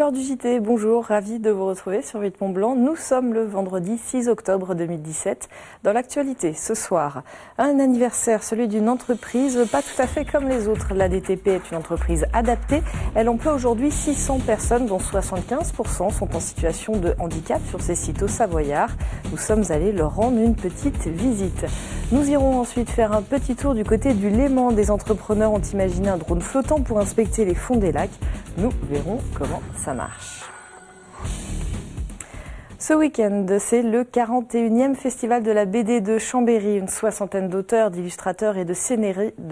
l'heure du JT, bonjour, ravi de vous retrouver sur 8 Mont Blanc. Nous sommes le vendredi 6 octobre 2017. Dans l'actualité, ce soir, un anniversaire, celui d'une entreprise pas tout à fait comme les autres. L'ADTP est une entreprise adaptée. Elle emploie aujourd'hui 600 personnes, dont 75% sont en situation de handicap sur ses sites au Savoyard. Nous sommes allés leur rendre une petite visite. Nous irons ensuite faire un petit tour du côté du Léman. Des entrepreneurs ont imaginé un drone flottant pour inspecter les fonds des lacs. Nous verrons comment ça marche. Ce week-end, c'est le 41e festival de la BD de Chambéry. Une soixantaine d'auteurs, d'illustrateurs et de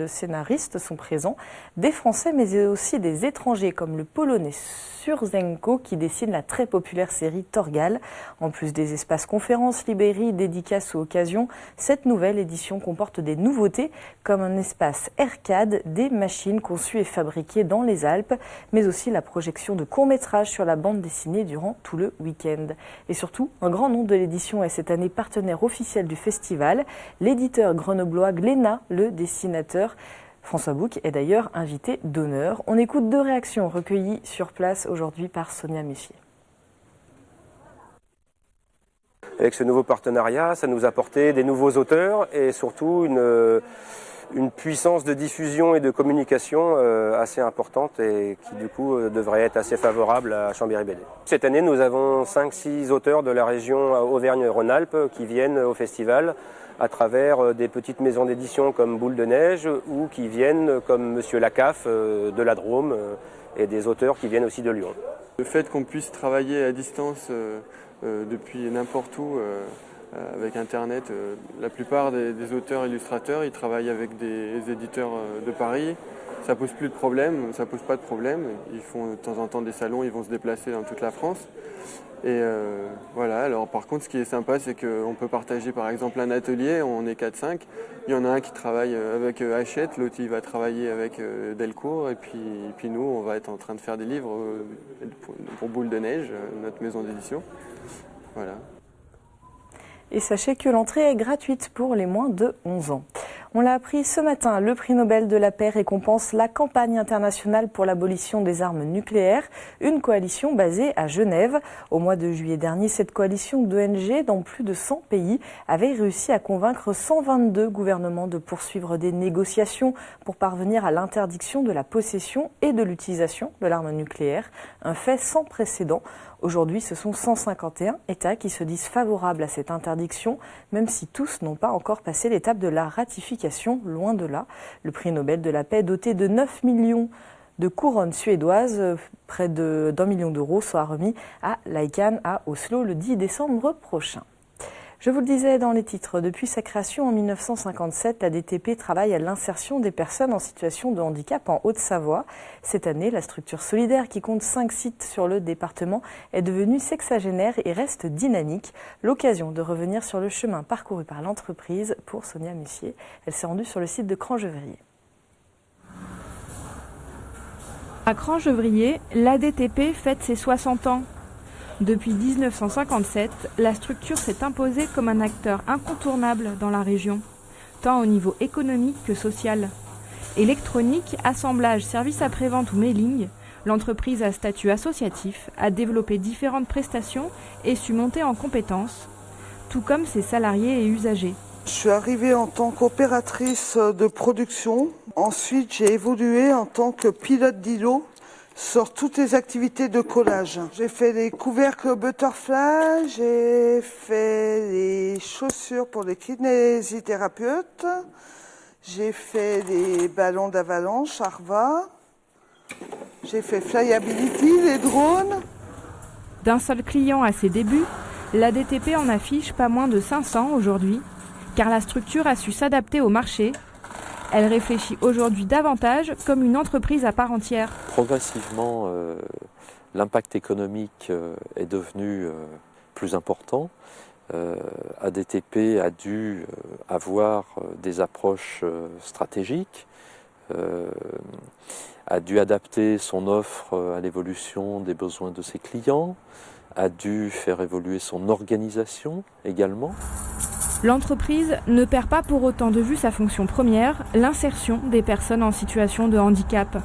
scénaristes sont présents. Des Français, mais aussi des étrangers, comme le Polonais Surzenko, qui dessine la très populaire série Torgal. En plus des espaces conférences, librairies, dédicaces ou occasions, cette nouvelle édition comporte des nouveautés, comme un espace arcade, des machines conçues et fabriquées dans les Alpes, mais aussi la projection de courts-métrages sur la bande dessinée durant tout le week-end. Et surtout, un grand nom de l'édition est cette année partenaire officiel du festival, l'éditeur grenoblois Glénat, le dessinateur François Bouc est d'ailleurs invité d'honneur. On écoute deux réactions recueillies sur place aujourd'hui par Sonia Messier. Avec ce nouveau partenariat, ça nous a apporté des nouveaux auteurs et surtout une puissance de diffusion et de communication assez importante et qui du coup devrait être assez favorable à Chambéry BD. Cette année, nous avons 5-6 auteurs de la région Auvergne-Rhône-Alpes qui viennent au festival à travers des petites maisons d'édition comme Boule de Neige ou qui viennent comme Monsieur Lacaf de la Drôme et des auteurs qui viennent aussi de Lyon. Le fait qu'on puisse travailler à distance depuis n'importe où avec Internet, la plupart des auteurs illustrateurs, ils travaillent avec des éditeurs de Paris. Ça pose plus de problème, ça pose pas de problème. Ils font de temps en temps des salons, ils vont se déplacer dans toute la France. Et voilà, alors par contre ce qui est sympa c'est qu'on peut partager par exemple un atelier, on est 4-5, il y en a un qui travaille avec Hachette, l'autre il va travailler avec Delcourt et puis nous on va être en train de faire des livres pour Boule de Neige, notre maison d'édition. Voilà. Et sachez que l'entrée est gratuite pour les moins de 11 ans. On l'a appris ce matin, le prix Nobel de la paix récompense la campagne internationale pour l'abolition des armes nucléaires, une coalition basée à Genève. Au mois de juillet dernier, cette coalition d'ONG dans plus de 100 pays avait réussi à convaincre 122 gouvernements de poursuivre des négociations pour parvenir à l'interdiction de la possession et de l'utilisation de l'arme nucléaire, un fait sans précédent. Aujourd'hui, ce sont 151 États qui se disent favorables à cette interdiction, même si tous n'ont pas encore passé l'étape de la ratification, loin de là. Le prix Nobel de la paix, doté de 9 millions de couronnes suédoises, près d'1 million d'euros, sera remis à l'ICANN à Oslo le 10 décembre prochain. Je vous le disais dans les titres, depuis sa création en 1957, la DTP travaille à l'insertion des personnes en situation de handicap en Haute-Savoie. Cette année, la structure solidaire qui compte 5 sites sur le département est devenue sexagénaire et reste dynamique. L'occasion de revenir sur le chemin parcouru par l'entreprise pour Sonia Messier. Elle s'est rendue sur le site de Crangevrier. À Crangevrier, l'ADTP fête ses 60 ans. Depuis 1957, la structure s'est imposée comme un acteur incontournable dans la région, tant au niveau économique que social. Électronique, assemblage, service après-vente ou mailing, l'entreprise à statut associatif a développé différentes prestations et su monter en compétences, tout comme ses salariés et usagers. Je suis arrivée en tant qu'opératrice de production. Ensuite, j'ai évolué en tant que pilote d'îlot sur toutes les activités de collage. J'ai fait les couvercles butterfly, j'ai fait les chaussures pour les kinésithérapeutes, j'ai fait les ballons d'avalanche, Arva, j'ai fait Flyability, les drones. D'un seul client à ses débuts, l'ADTP en affiche pas moins de 500 aujourd'hui, car la structure a su s'adapter au marché. Elle réfléchit aujourd'hui davantage comme une entreprise à part entière. Progressivement, l'impact économique est devenu plus important. ADTP a dû avoir des approches stratégiques, a dû adapter son offre à l'évolution des besoins de ses clients, a dû faire évoluer son organisation également. L'entreprise ne perd pas pour autant de vue sa fonction première, l'insertion des personnes en situation de handicap.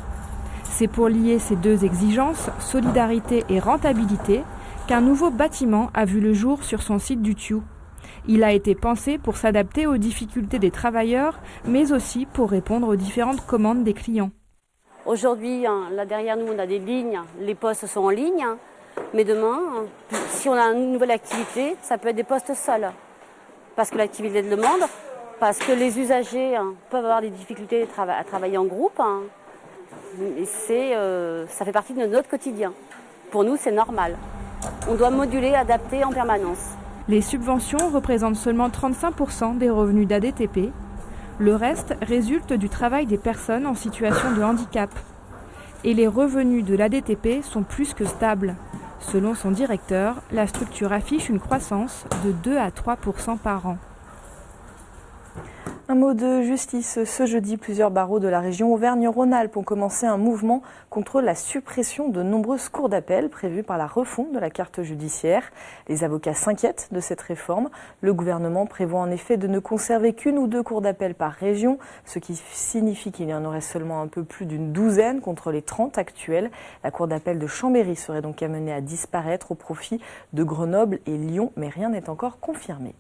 C'est pour lier ces deux exigences, solidarité et rentabilité, qu'un nouveau bâtiment a vu le jour sur son site du Thiou. Il a été pensé pour s'adapter aux difficultés des travailleurs, mais aussi pour répondre aux différentes commandes des clients. Aujourd'hui, là derrière nous, on a des lignes, les postes sont en ligne, mais demain, si on a une nouvelle activité, ça peut être des postes seuls. Parce que l'activité le demande, parce que les usagers peuvent avoir des difficultés à travailler en groupe. Et ça fait partie de notre quotidien. Pour nous, c'est normal. On doit moduler, adapter en permanence. Les subventions représentent seulement 35% des revenus d'ADTP. Le reste résulte du travail des personnes en situation de handicap. Et les revenus de l'ADTP sont plus que stables. Selon son directeur, la structure affiche une croissance de 2 à 3% par an. Un mot de justice. Ce jeudi, plusieurs barreaux de la région Auvergne-Rhône-Alpes ont commencé un mouvement contre la suppression de nombreuses cours d'appel prévues par la refonte de la carte judiciaire. Les avocats s'inquiètent de cette réforme. Le gouvernement prévoit en effet de ne conserver qu'une ou deux cours d'appel par région, ce qui signifie qu'il y en aurait seulement un peu plus d'une douzaine contre les 30 actuelles. La cour d'appel de Chambéry serait donc amenée à disparaître au profit de Grenoble et Lyon, mais rien n'est encore confirmé.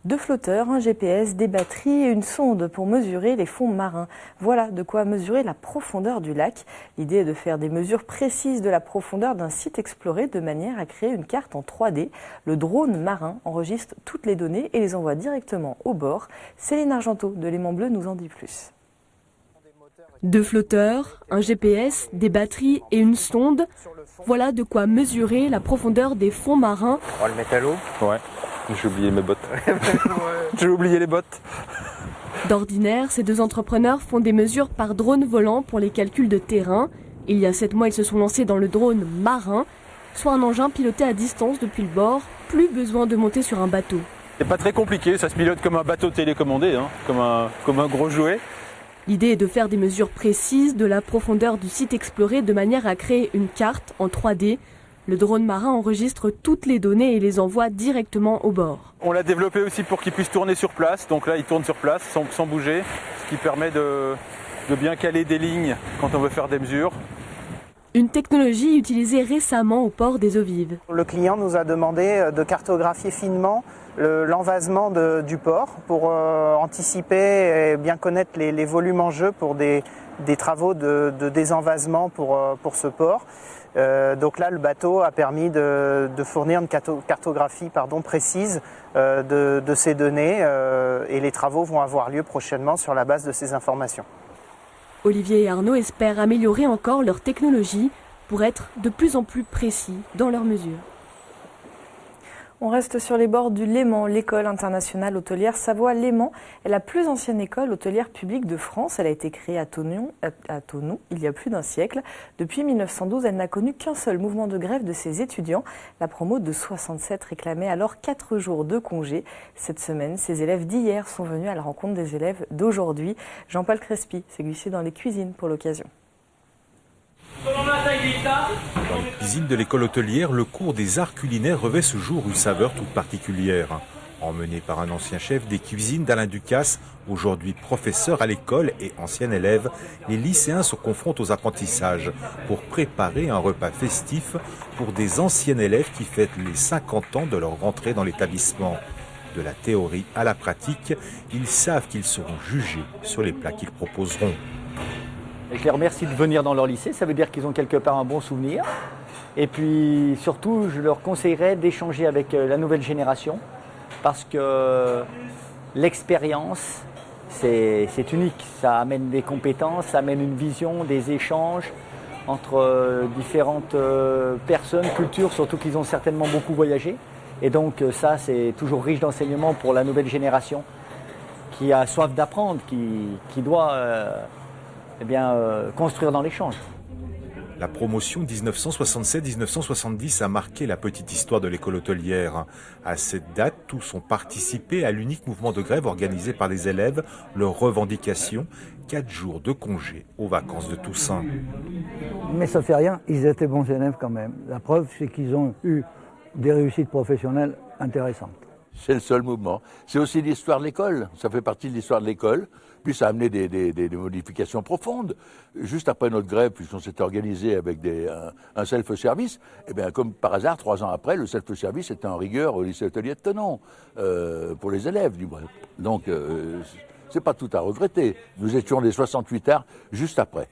2 flotteurs, un GPS, des batteries et une sonde pour mesurer les fonds marins. Voilà de quoi mesurer la profondeur du lac. L'idée est de faire des mesures précises de la profondeur d'un site exploré de manière à créer une carte en 3D. Le drone marin enregistre toutes les données et les envoie directement au bord. Céline Argenteau de Léman Bleu nous en dit plus. 2 flotteurs, un GPS, des batteries et une sonde. Voilà de quoi mesurer la profondeur des fonds marins. On va le mettre à l'eau. Ouais, j'ai oublié mes bottes. J'ai oublié les bottes. D'ordinaire, ces 2 entrepreneurs font des mesures par drone volant pour les calculs de terrain. Il y a 7 mois, ils se sont lancés dans le drone marin, soit un engin piloté à distance depuis le bord. Plus besoin de monter sur un bateau. C'est pas très compliqué, ça se pilote comme un bateau télécommandé, comme un gros jouet. L'idée est de faire des mesures précises de la profondeur du site exploré de manière à créer une carte en 3D. Le drone marin enregistre toutes les données et les envoie directement au bord. On l'a développé aussi pour qu'il puisse tourner sur place, donc là il tourne sur place sans bouger, ce qui permet de bien caler des lignes quand on veut faire des mesures. Une technologie utilisée récemment au port des Eaux-Vives. Le client nous a demandé de cartographier finement l'envasement du port pour anticiper et bien connaître les volumes en jeu pour des travaux de désenvasement pour ce port. Donc là, le bateau a permis de fournir une cartographie précise de ces données et les travaux vont avoir lieu prochainement sur la base de ces informations. Olivier et Arnaud espèrent améliorer encore leur technologie pour être de plus en plus précis dans leurs mesures. On reste sur les bords du Léman. L'école internationale hôtelière Savoie-Léman est la plus ancienne école hôtelière publique de France. Elle a été créée à Thonon il y a plus d'un siècle. Depuis 1912, elle n'a connu qu'un seul mouvement de grève de ses étudiants. La promo de 67 réclamait alors 4 jours de congé. Cette semaine, ces élèves d'hier sont venus à la rencontre des élèves d'aujourd'hui. Jean-Paul Crespi s'est glissé dans les cuisines pour l'occasion. Dans les cuisines de l'école hôtelière, le cours des arts culinaires revêt ce jour une saveur toute particulière. Emmené par un ancien chef des cuisines d'Alain Ducasse, aujourd'hui professeur à l'école et ancien élève, les lycéens se confrontent aux apprentissages pour préparer un repas festif pour des anciens élèves qui fêtent les 50 ans de leur rentrée dans l'établissement. De la théorie à la pratique, ils savent qu'ils seront jugés sur les plats qu'ils proposeront. Je les remercie de venir dans leur lycée, ça veut dire qu'ils ont quelque part un bon souvenir. Et puis surtout, je leur conseillerais d'échanger avec la nouvelle génération parce que l'expérience, c'est unique. Ça amène des compétences, ça amène une vision, des échanges entre différentes personnes, cultures, surtout qu'ils ont certainement beaucoup voyagé. Et donc ça, c'est toujours riche d'enseignements pour la nouvelle génération qui a soif d'apprendre, qui doit construire dans l'échange. La promotion 1967-1970 a marqué la petite histoire de l'école hôtelière. À cette date, tous ont participé à l'unique mouvement de grève organisé par les élèves. Leur revendication, 4 jours de congé aux vacances de Toussaint. Mais ça fait rien, ils étaient bons élèves quand même. La preuve, c'est qu'ils ont eu des réussites professionnelles intéressantes. C'est le seul mouvement. C'est aussi l'histoire de l'école. Ça fait partie de l'histoire de l'école. Puis ça a amené des modifications profondes. Juste après notre grève, puisqu'on s'était organisé avec un self-service, eh bien, comme par hasard, 3 ans après, le self-service était en rigueur au lycée hôtelier de Thonon, pour les élèves du moins. Donc, c'est pas tout à regretter. Nous étions les 68 arts juste après.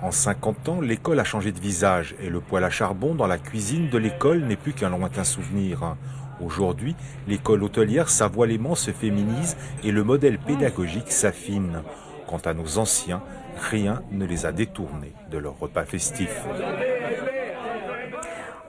En 50 ans, l'école a changé de visage et le poêle à charbon dans la cuisine de l'école n'est plus qu'un lointain souvenir. Aujourd'hui, l'école hôtelière Savoie-Léman se féminise et le modèle pédagogique s'affine. Quant à nos anciens, rien ne les a détournés de leur repas festif.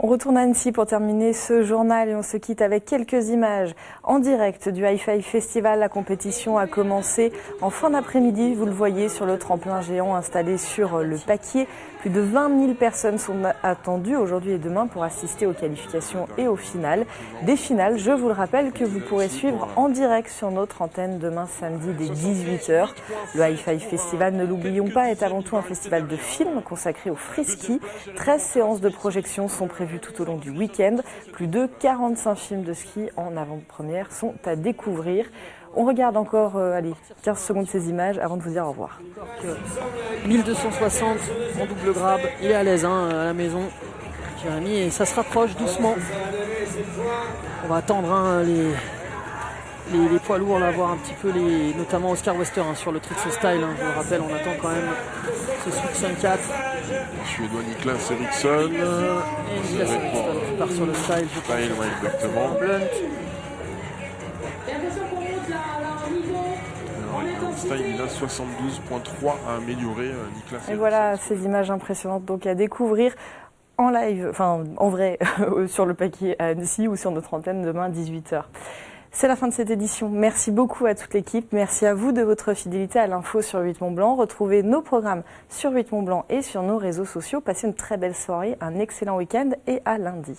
On retourne à Annecy pour terminer ce journal et on se quitte avec quelques images en direct du Hi-Fi Festival. La compétition a commencé en fin d'après-midi, vous le voyez sur le tremplin géant installé sur le Paquier. Plus de 20 000 personnes sont attendues aujourd'hui et demain pour assister aux qualifications et aux finales. Des finales, je vous le rappelle, que vous pourrez suivre en direct sur notre antenne demain samedi dès 18h. Le Hi-Fi Festival, ne l'oublions pas, est avant tout un festival de films consacré au free-ski. 13 séances de projection sont prévues tout au long du week-end. Plus de 45 films de ski en avant-première sont à découvrir. On regarde encore 15 secondes ces images avant de vous dire au revoir. 1260 en double grab, il est à l'aise à la maison, Jérémy, et ça se rapproche doucement. On va attendre les poids lourds, là, voir un petit peu, notamment Oscar Wester sur le Trixie Style. Je le rappelle, on attend quand même ce Switch 5-4. Suédois Niklas Eriksson. Et Niklas Eriksson qui part sur le Style. Style, ouais, exactement. Blunt. Style, il a 72.3 à améliorer, Niklas. Et voilà ces images impressionnantes donc à découvrir en live, enfin en vrai, sur le Paquier à Annecy ou sur notre antenne demain 18h. C'est la fin de cette édition. Merci beaucoup à toute l'équipe. Merci à vous de votre fidélité à l'info sur 8 Mont Blanc. Retrouvez nos programmes sur 8 Mont Blanc et sur nos réseaux sociaux. Passez une très belle soirée, un excellent week-end et à lundi.